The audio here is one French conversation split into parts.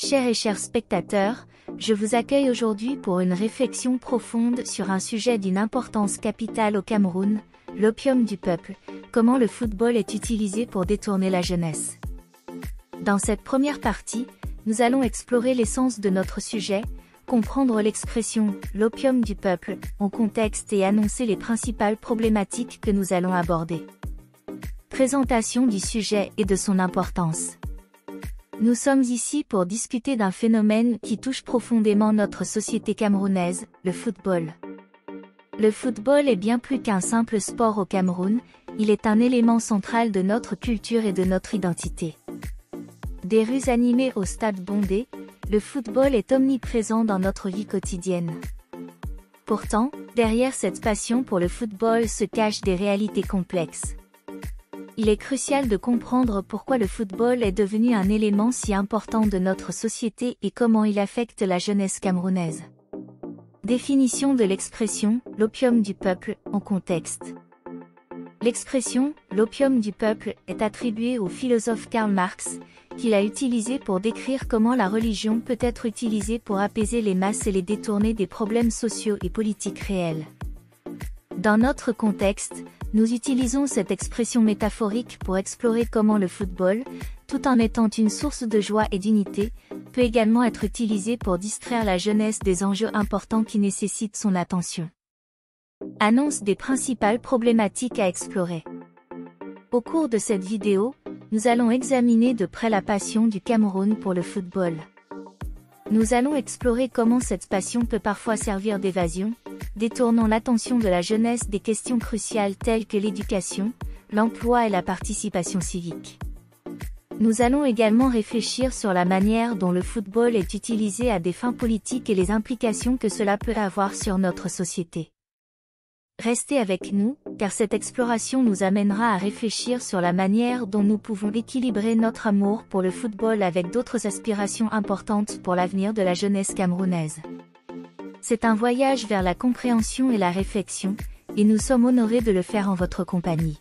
Chers et chers spectateurs, je vous accueille aujourd'hui pour une réflexion profonde sur un sujet d'une importance capitale au Cameroun, l'opium du peuple, comment le football est utilisé pour détourner la jeunesse. Dans cette première partie, nous allons explorer l'essence de notre sujet, comprendre l'expression « l'opium du peuple » en contexte et annoncer les principales problématiques que nous allons aborder. Présentation du sujet et de son importance. Nous sommes ici pour discuter d'un phénomène qui touche profondément notre société camerounaise, le football. Le football est bien plus qu'un simple sport au Cameroun, il est un élément central de notre culture et de notre identité. Des rues animées au stade bondé, le football est omniprésent dans notre vie quotidienne. Pourtant, derrière cette passion pour le football se cachent des réalités complexes. Il est crucial de comprendre pourquoi le football est devenu un élément si important de notre société et comment il affecte la jeunesse camerounaise. Définition de l'expression « l'opium du peuple » en contexte. L'expression « l'opium du peuple » est attribuée au philosophe Karl Marx, qui l'a utilisée pour décrire comment la religion peut être utilisée pour apaiser les masses et les détourner des problèmes sociaux et politiques réels. Dans notre contexte, nous utilisons cette expression métaphorique pour explorer comment le football, tout en étant une source de joie et d'unité, peut également être utilisé pour distraire la jeunesse des enjeux importants qui nécessitent son attention. Annonce des principales problématiques à explorer. Au cours de cette vidéo, nous allons examiner de près la passion du Cameroun pour le football. Nous allons explorer comment cette passion peut parfois servir d'évasion, détournant l'attention de la jeunesse des questions cruciales telles que l'éducation, l'emploi et la participation civique. Nous allons également réfléchir sur la manière dont le football est utilisé à des fins politiques et les implications que cela peut avoir sur notre société. Restez avec nous, car cette exploration nous amènera à réfléchir sur la manière dont nous pouvons équilibrer notre amour pour le football avec d'autres aspirations importantes pour l'avenir de la jeunesse camerounaise. C'est un voyage vers la compréhension et la réflexion, et nous sommes honorés de le faire en votre compagnie.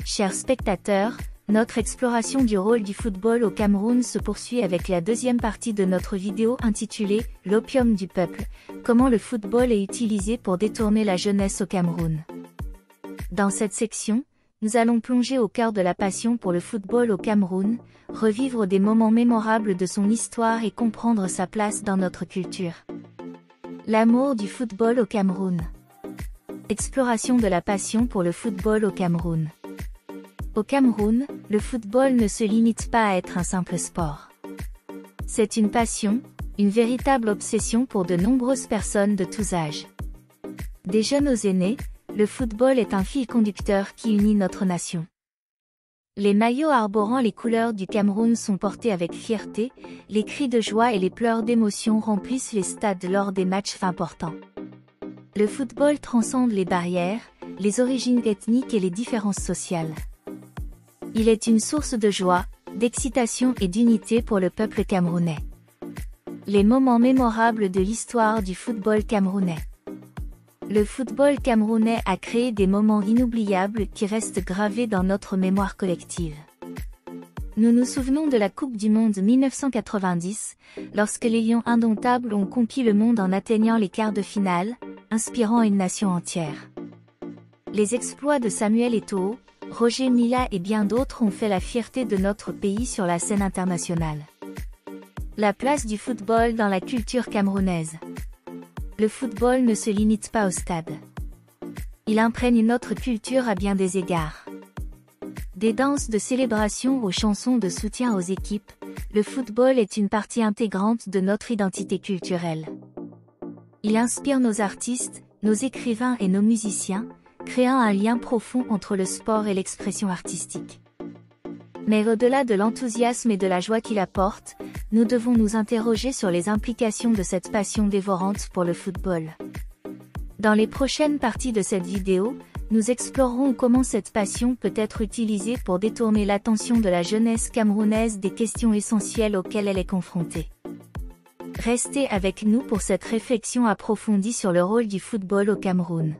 Chers spectateurs, notre exploration du rôle du football au Cameroun se poursuit avec la deuxième partie de notre vidéo intitulée « L'opium du peuple », comment le football est utilisé pour détourner la jeunesse au Cameroun. Dans cette section, nous allons plonger au cœur de la passion pour le football au Cameroun, revivre des moments mémorables de son histoire et comprendre sa place dans notre culture. L'amour du football au Cameroun. Exploration de la passion pour le football au Cameroun. Au Cameroun, le football ne se limite pas à être un simple sport. C'est une passion, une véritable obsession pour de nombreuses personnes de tous âges. Des jeunes aux aînés, le football est un fil conducteur qui unit notre nation. Les maillots arborant les couleurs du Cameroun sont portés avec fierté, les cris de joie et les pleurs d'émotion remplissent les stades lors des matchs importants. Le football transcende les barrières, les origines ethniques et les différences sociales. Il est une source de joie, d'excitation et d'unité pour le peuple camerounais. Les moments mémorables de l'histoire du football camerounais. Le football camerounais a créé des moments inoubliables qui restent gravés dans notre mémoire collective. Nous nous souvenons de la Coupe du Monde 1990, lorsque les Lions indomptables ont conquis le monde en atteignant les quarts de finale, inspirant une nation entière. Les exploits de Samuel Eto'o, Roger Milla et bien d'autres ont fait la fierté de notre pays sur la scène internationale. La place du football dans la culture camerounaise. Le football ne se limite pas au stade. Il imprègne notre culture à bien des égards. Des danses de célébration aux chansons de soutien aux équipes, le football est une partie intégrante de notre identité culturelle. Il inspire nos artistes, nos écrivains et nos musiciens, créant un lien profond entre le sport et l'expression artistique. Mais au-delà de l'enthousiasme et de la joie qu'il apporte, nous devons nous interroger sur les implications de cette passion dévorante pour le football. Dans les prochaines parties de cette vidéo, nous explorerons comment cette passion peut être utilisée pour détourner l'attention de la jeunesse camerounaise des questions essentielles auxquelles elle est confrontée. Restez avec nous pour cette réflexion approfondie sur le rôle du football au Cameroun.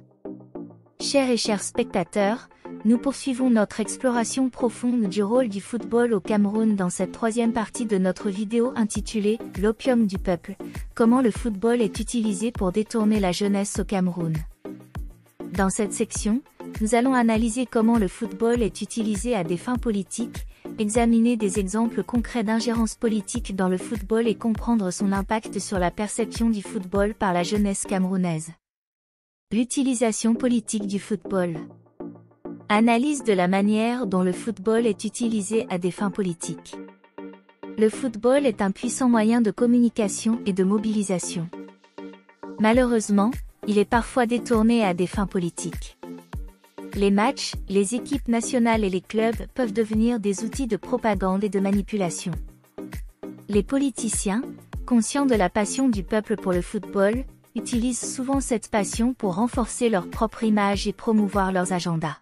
Chers et chers spectateurs, Nous poursuivons notre exploration profonde du rôle du football au Cameroun dans cette troisième partie de notre vidéo intitulée « L'opium du peuple », comment le football est utilisé pour détourner la jeunesse au Cameroun. Dans cette section, nous allons analyser comment le football est utilisé à des fins politiques, examiner des exemples concrets d'ingérence politique dans le football et comprendre son impact sur la perception du football par la jeunesse camerounaise. L'utilisation politique du football. Analyse de la manière dont le football est utilisé à des fins politiques. Le football est un puissant moyen de communication et de mobilisation. Malheureusement, il est parfois détourné à des fins politiques. Les matchs, les équipes nationales et les clubs peuvent devenir des outils de propagande et de manipulation. Les politiciens, conscients de la passion du peuple pour le football, utilisent souvent cette passion pour renforcer leur propre image et promouvoir leurs agendas.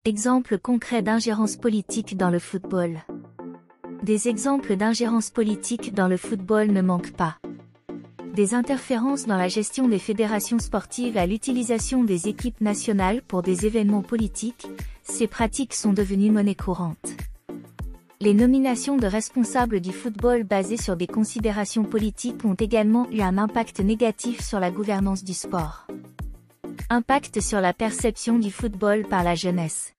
Exemples concrets d'ingérence politique dans le football. Des exemples d'ingérence politique dans le football ne manquent pas. Des interférences dans la gestion des fédérations sportives à l'utilisation des équipes nationales pour des événements politiques, ces pratiques sont devenues monnaie courante. Les nominations de responsables du football basées sur des considérations politiques ont également eu un impact négatif sur la gouvernance du sport. Impact sur la perception du football par la jeunesse.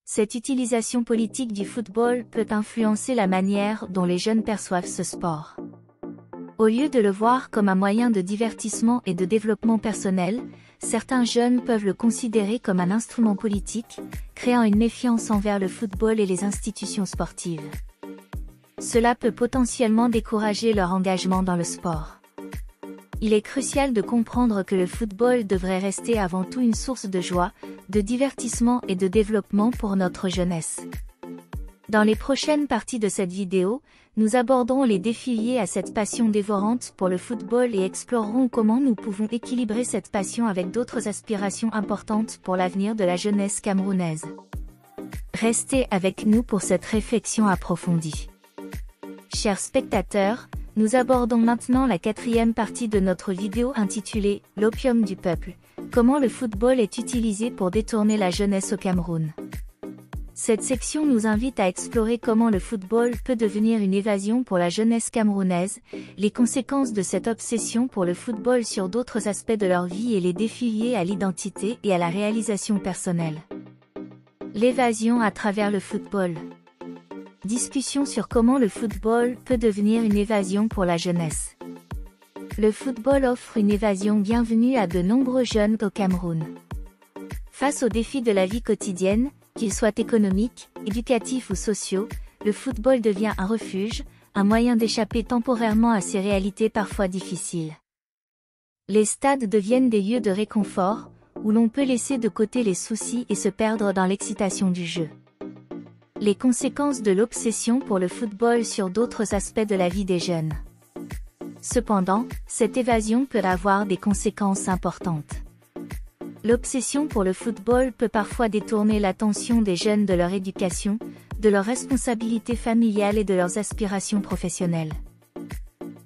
Cette utilisation politique du football peut influencer la manière dont les jeunes perçoivent ce sport. Au lieu de le voir comme un moyen de divertissement et de développement personnel, certains jeunes peuvent le considérer comme un instrument politique, créant une méfiance envers le football et les institutions sportives. Cela peut potentiellement décourager leur engagement dans le sport. Il est crucial de comprendre que le football devrait rester avant tout une source de joie, de divertissement et de développement pour notre jeunesse. Dans les prochaines parties de cette vidéo, nous aborderons les défis liés à cette passion dévorante pour le football et explorerons comment nous pouvons équilibrer cette passion avec d'autres aspirations importantes pour l'avenir de la jeunesse camerounaise. Restez avec nous pour cette réflexion approfondie. Chers spectateurs, nous abordons maintenant la quatrième partie de notre vidéo intitulée « L'opium du peuple », comment le football est utilisé pour détourner la jeunesse au Cameroun. Cette section nous invite à explorer comment le football peut devenir une évasion pour la jeunesse camerounaise, les conséquences de cette obsession pour le football sur d'autres aspects de leur vie et les défis liés à l'identité et à la réalisation personnelle. L'évasion à travers le football. Discussion sur comment le football peut devenir une évasion pour la jeunesse. Le football offre une évasion bienvenue à de nombreux jeunes au Cameroun. Face aux défis de la vie quotidienne, qu'ils soient économiques, éducatifs ou sociaux, le football devient un refuge, un moyen d'échapper temporairement à ces réalités parfois difficiles. Les stades deviennent des lieux de réconfort, où l'on peut laisser de côté les soucis et se perdre dans l'excitation du jeu. Les conséquences de l'obsession pour le football sur d'autres aspects de la vie des jeunes. Cependant, cette évasion peut avoir des conséquences importantes. L'obsession pour le football peut parfois détourner l'attention des jeunes de leur éducation, de leurs responsabilités familiales et de leurs aspirations professionnelles.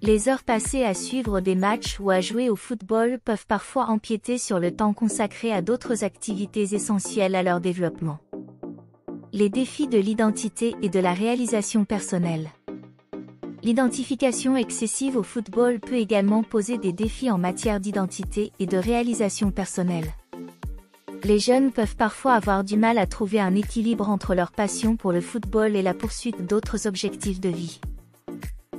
Les heures passées à suivre des matchs ou à jouer au football peuvent parfois empiéter sur le temps consacré à d'autres activités essentielles à leur développement. Les défis de l'identité et de la réalisation personnelle. L'identification excessive au football peut également poser des défis en matière d'identité et de réalisation personnelle. Les jeunes peuvent parfois avoir du mal à trouver un équilibre entre leur passion pour le football et la poursuite d'autres objectifs de vie.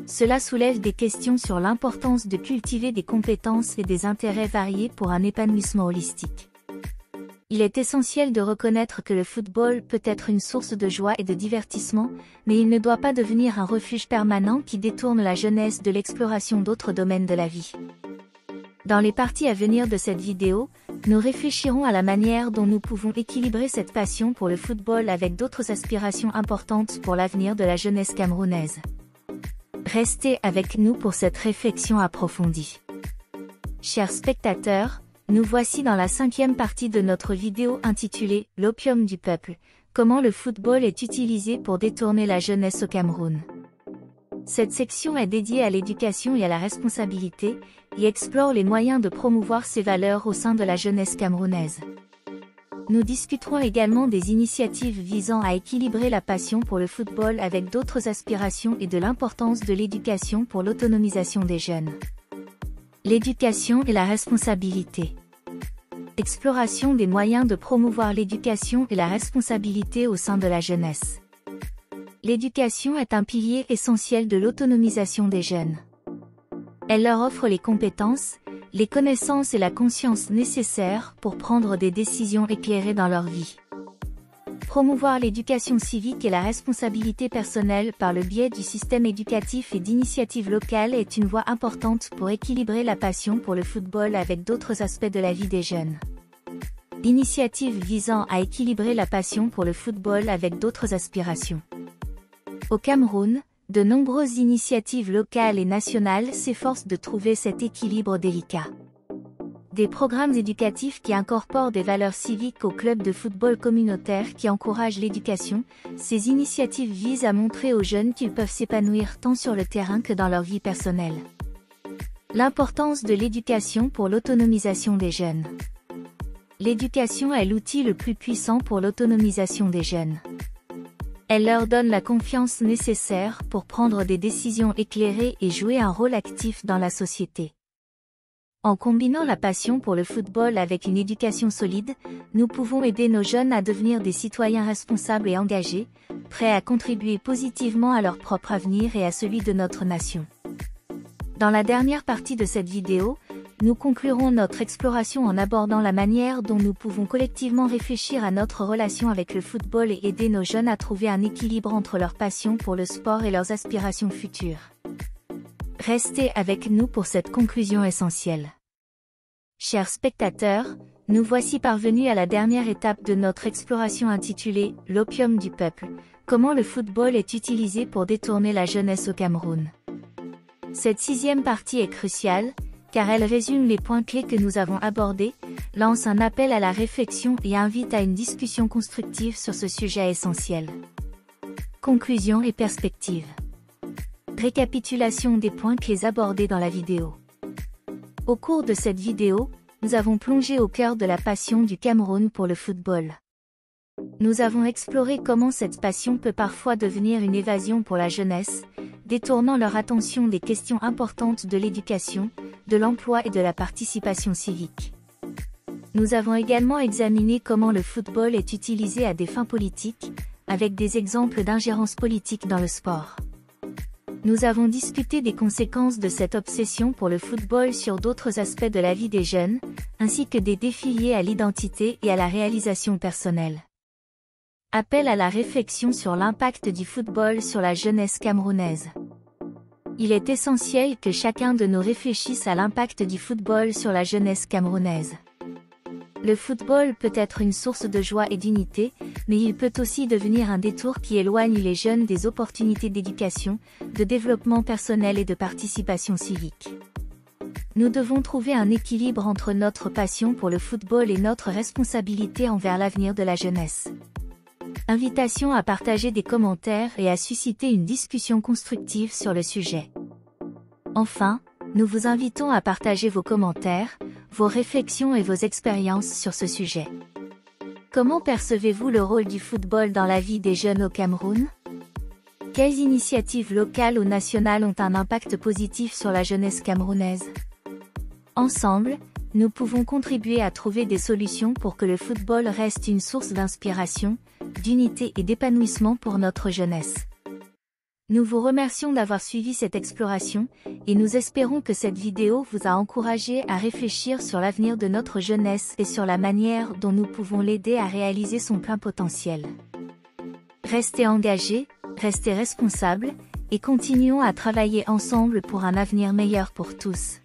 Cela soulève des questions sur l'importance de cultiver des compétences et des intérêts variés pour un épanouissement holistique. Il est essentiel de reconnaître que le football peut être une source de joie et de divertissement, mais il ne doit pas devenir un refuge permanent qui détourne la jeunesse de l'exploration d'autres domaines de la vie. Dans les parties à venir de cette vidéo, nous réfléchirons à la manière dont nous pouvons équilibrer cette passion pour le football avec d'autres aspirations importantes pour l'avenir de la jeunesse camerounaise. Restez avec nous pour cette réflexion approfondie. Chers spectateurs, nous voici dans la cinquième partie de notre vidéo intitulée « L'opium du peuple », comment le football est utilisé pour détourner la jeunesse au Cameroun. Cette section est dédiée à l'éducation et à la responsabilité, et explore les moyens de promouvoir ces valeurs au sein de la jeunesse camerounaise. Nous discuterons également des initiatives visant à équilibrer la passion pour le football avec d'autres aspirations et de l'importance de l'éducation pour l'autonomisation des jeunes. L'éducation et la responsabilité. Exploration des moyens de promouvoir l'éducation et la responsabilité au sein de la jeunesse. L'éducation est un pilier essentiel de l'autonomisation des jeunes. Elle leur offre les compétences, les connaissances et la conscience nécessaires pour prendre des décisions éclairées dans leur vie. Promouvoir l'éducation civique et la responsabilité personnelle par le biais du système éducatif et d'initiatives locales est une voie importante pour équilibrer la passion pour le football avec d'autres aspects de la vie des jeunes. Initiative visant à équilibrer la passion pour le football avec d'autres aspirations. Au Cameroun, de nombreuses initiatives locales et nationales s'efforcent de trouver cet équilibre délicat. Des programmes éducatifs qui incorporent des valeurs civiques aux clubs de football communautaires qui encouragent l'éducation, ces initiatives visent à montrer aux jeunes qu'ils peuvent s'épanouir tant sur le terrain que dans leur vie personnelle. L'importance de l'éducation pour l'autonomisation des jeunes. L'éducation est l'outil le plus puissant pour l'autonomisation des jeunes. Elle leur donne la confiance nécessaire pour prendre des décisions éclairées et jouer un rôle actif dans la société. En combinant la passion pour le football avec une éducation solide, nous pouvons aider nos jeunes à devenir des citoyens responsables et engagés, prêts à contribuer positivement à leur propre avenir et à celui de notre nation. Dans la dernière partie de cette vidéo, nous conclurons notre exploration en abordant la manière dont nous pouvons collectivement réfléchir à notre relation avec le football et aider nos jeunes à trouver un équilibre entre leur passion pour le sport et leurs aspirations futures. Restez avec nous pour cette conclusion essentielle. Chers spectateurs, nous voici parvenus à la dernière étape de notre exploration intitulée « L'opium du peuple », comment le football est utilisé pour détourner la jeunesse au Cameroun. Cette 6e partie est cruciale, car elle résume les points clés que nous avons abordés, lance un appel à la réflexion et invite à une discussion constructive sur ce sujet essentiel. Conclusion et perspective. Récapitulation des points clés abordés dans la vidéo. Au cours de cette vidéo, nous avons plongé au cœur de la passion du Cameroun pour le football. Nous avons exploré comment cette passion peut parfois devenir une évasion pour la jeunesse, détournant leur attention des questions importantes de l'éducation, de l'emploi et de la participation civique. Nous avons également examiné comment le football est utilisé à des fins politiques, avec des exemples d'ingérence politique dans le sport. Nous avons discuté des conséquences de cette obsession pour le football sur d'autres aspects de la vie des jeunes, ainsi que des défis liés à l'identité et à la réalisation personnelle. Appel à la réflexion sur l'impact du football sur la jeunesse camerounaise. Il est essentiel que chacun de nous réfléchisse à l'impact du football sur la jeunesse camerounaise. Le football peut être une source de joie et d'unité, mais il peut aussi devenir un détour qui éloigne les jeunes des opportunités d'éducation, de développement personnel et de participation civique. Nous devons trouver un équilibre entre notre passion pour le football et notre responsabilité envers l'avenir de la jeunesse. Invitation à partager des commentaires et à susciter une discussion constructive sur le sujet. Enfin, nous vous invitons à partager vos commentaires, vos réflexions et vos expériences sur ce sujet. Comment percevez-vous le rôle du football dans la vie des jeunes au Cameroun? Quelles initiatives locales ou nationales ont un impact positif sur la jeunesse camerounaise? Ensemble, nous pouvons contribuer à trouver des solutions pour que le football reste une source d'inspiration, d'unité et d'épanouissement pour notre jeunesse. Nous vous remercions d'avoir suivi cette exploration, et nous espérons que cette vidéo vous a encouragé à réfléchir sur l'avenir de notre jeunesse et sur la manière dont nous pouvons l'aider à réaliser son plein potentiel. Restez engagés, restez responsables, et continuons à travailler ensemble pour un avenir meilleur pour tous.